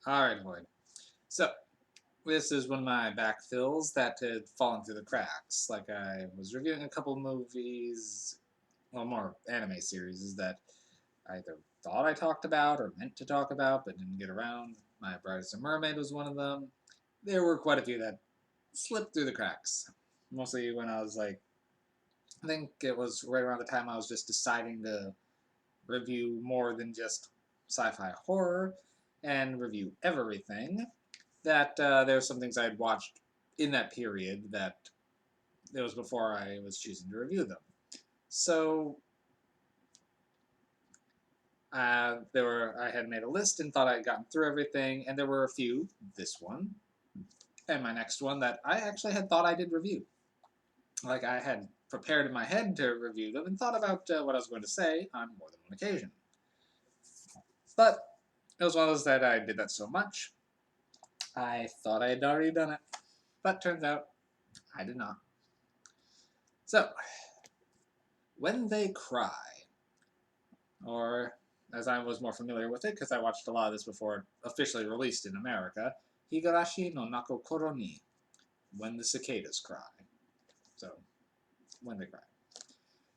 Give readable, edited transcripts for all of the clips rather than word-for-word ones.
Alright, Lloyd. So, this is one of my backfills that had fallen through the cracks. Like, I was reviewing a couple movies, well, more anime series that I either thought I talked about or meant to talk about but didn't get around. My Bride as a Mermaid was one of them. There were quite a few that slipped through the cracks. Mostly when I was like, I think it was right around the time I was just deciding to review more than just sci fi horror and review everything. That there were some things I had watched in that period that it was before I was choosing to review them. So I had made a list and thought I had gotten through everything, and there were a few, this one and my next one, that I actually had thought I did review. Like I had prepared in my head to review them and thought about what I was going to say on more than one occasion. But it was one of those that I did that so much, I thought I had already done it. But turns out I did not. So, When They Cry, or as I was more familiar with it because I watched a lot of this before it officially released in America, Higurashi no Naku Koro ni, When the Cicadas Cry. So, When They Cry.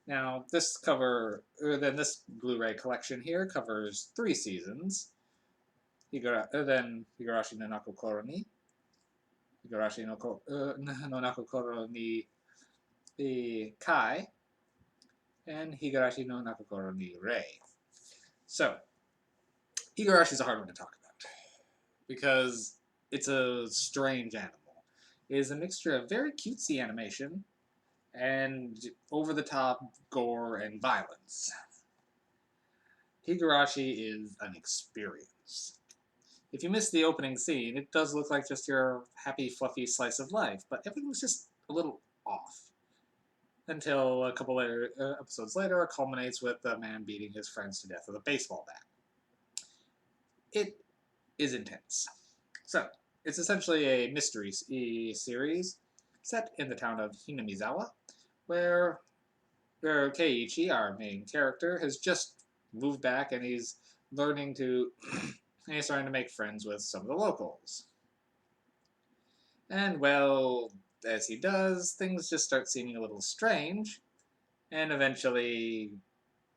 Now, this Blu-ray collection here covers 3 seasons. Then Higurashi no Naku Koro ni, Higurashi no Naku Koro ni the Kai, and Higurashi no Naku Koro ni Rei. So, Higurashi is a hard one to talk about because it's a strange animal. It is a mixture of very cutesy animation and over-the-top gore and violence. Higurashi is an experience. If you miss the opening scene, it does look like just your happy, fluffy slice of life, but everything's just a little off. Until a couple episodes later, it culminates with a man beating his friends to death with a baseball bat. It is intense. So, it's essentially a mystery series set in the town of Hinamizawa, where Keiichi, our main character, has just moved back and he's learning to. And he's starting to make friends with some of the locals. And, well, as he does, things just start seeming a little strange, and eventually,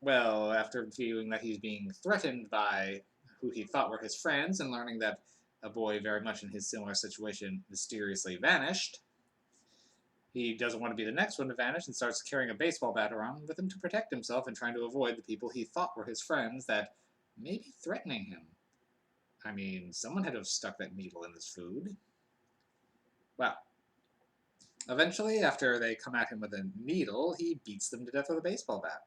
well, after viewing that he's being threatened by who he thought were his friends and learning that a boy very much in his similar situation mysteriously vanished, he doesn't want to be the next one to vanish and starts carrying a baseball bat around with him to protect himself and trying to avoid the people he thought were his friends that may be threatening him. I mean, someone had to have stuck that needle in his food. Well, eventually, after they come at him with a needle, he beats them to death with a baseball bat.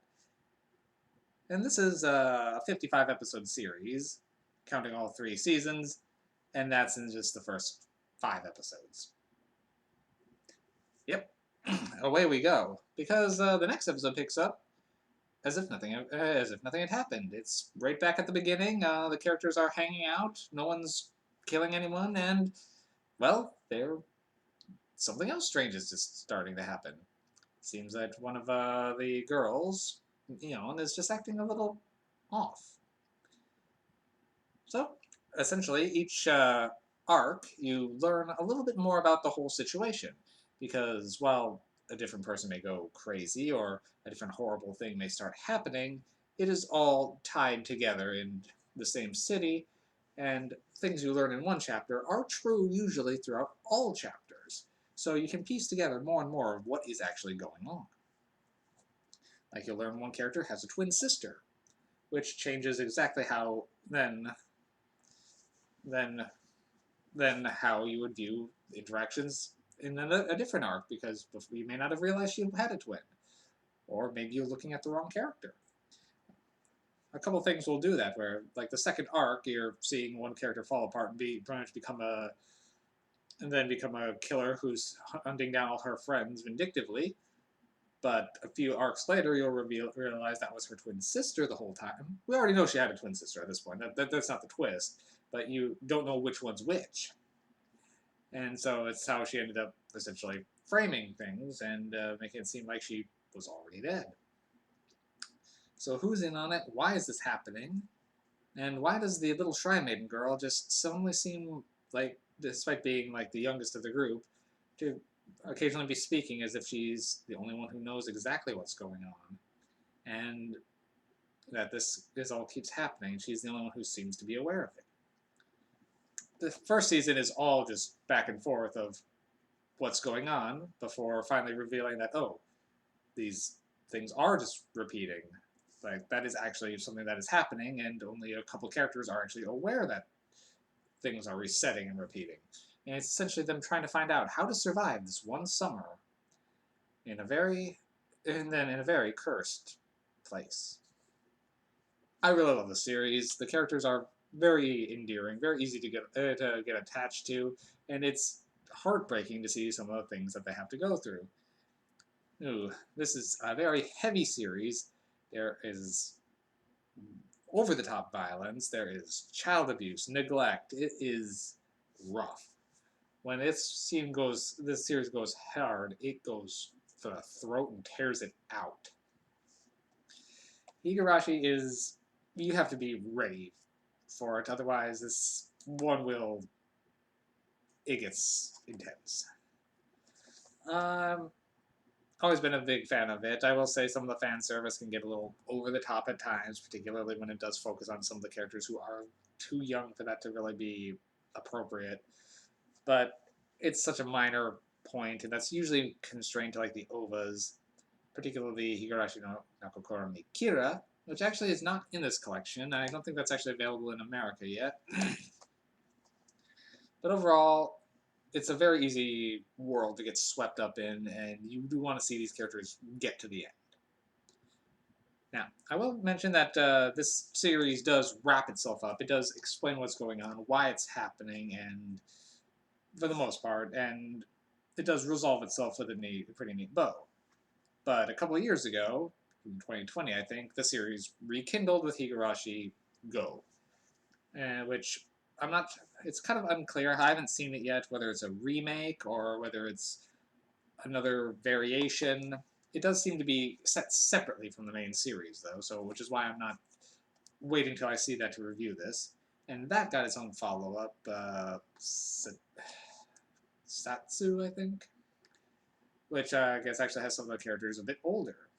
And this is a 55 episode series, counting all 3 seasons, and that's in just the first 5 episodes. Yep, away we go. Because the next episode picks up as if nothing had happened. It's right back at the beginning. The characters are hanging out. No one's killing anyone, and well, something else strange is just starting to happen. Seems that one of the girls, is just acting a little off. So, essentially, each arc, you learn a little bit more about the whole situation. Because while a different person may go crazy or a different horrible thing may start happening, it is all tied together in the same city, and things you learn in one chapter are true usually throughout all chapters. So you can piece together more and more of what is actually going on. Like you'll learn one character has a twin sister, which changes exactly how then how you would view interactions in a different arc, because you may not have realized you had a twin, or maybe you're looking at the wrong character. A couple things will do that, where like the second arc, you're seeing one character fall apart and pretty much become a killer who's hunting down all her friends vindictively. But a few arcs later, you'll realize that was her twin sister the whole time. We already know she had a twin sister at this point. That's not the twist, but you don't know which one's which. And so it's how she ended up essentially framing things and making it seem like she was already dead. So who's in on it? Why is this happening? And why does the little Shrine Maiden girl just suddenly seem like, despite being like the youngest of the group, to occasionally be speaking as if she's the only one who knows exactly what's going on? And that this all keeps happening. She's the only one who seems to be aware of it. The first season is all just back and forth of what's going on before finally revealing that, oh, these things are just repeating. Like, that is actually something that is happening, and only a couple characters are actually aware that things are resetting and repeating. And it's essentially them trying to find out how to survive this one summer in a very, and then in a very cursed place. I really love the series. The characters are very endearing, very easy to get attached to, and it's heartbreaking to see some of the things that they have to go through. Ooh, this is a very heavy series. There is over the top violence, there is child abuse, neglect. It is rough. When this series goes hard, it goes for the throat and tears it out. Higurashi is, you have to be ready for it, otherwise this one will, it gets intense. Always been a big fan of it. I will say some of the fan service can get a little over the top at times, particularly when it does focus on some of the characters who are too young for that to really be appropriate. But it's such a minor point, and that's usually constrained to like the OVAs, particularly Higurashi no Naku Koro Mikira, which actually is not in this collection. I don't think that's actually available in America yet. But overall, it's a very easy world to get swept up in, and you do want to see these characters get to the end. Now, I will mention that this series does wrap itself up. It does explain what's going on, why it's happening, and for the most part, and it does resolve itself with a pretty neat bow. But a couple of years ago, in 2020, I think, the series rekindled with Higurashi Go, which I'm not. It's kind of unclear. I haven't seen it yet, whether it's a remake or whether it's another variation. It does seem to be set separately from the main series, though, so which is why I'm not waiting till I see that to review this. And that got its own follow-up, Satsu, I think, which I guess actually has some of the characters a bit older.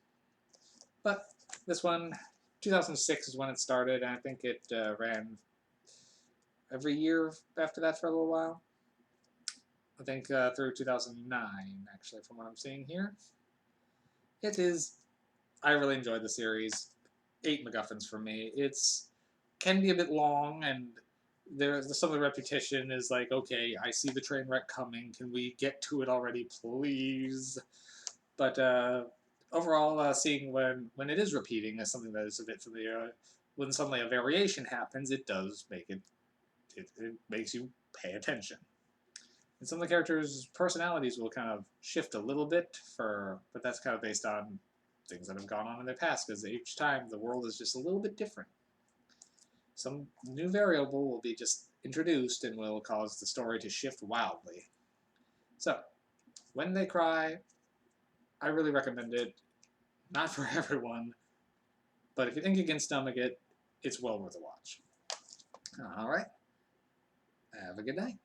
But this one, 2006 is when it started, and I think it ran every year after that for a little while. I think through 2009, actually, from what I'm seeing here. It is, I really enjoyed the series. 8 MacGuffins for me. It's can be a bit long, and there's some of the repetition is like, okay, I see the train wreck coming. Can we get to it already, please? But overall, seeing when it is repeating as something that is a bit familiar, when suddenly a variation happens, it does make it makes you pay attention. And some of the characters' personalities will kind of shift a little bit, but that's kind of based on things that have gone on in their past, because each time the world is just a little bit different. Some new variable will be just introduced and will cause the story to shift wildly. So, When They Cry, I really recommend it. Not for everyone, but if you think you can stomach it, it's well worth a watch. All right. Have a good night.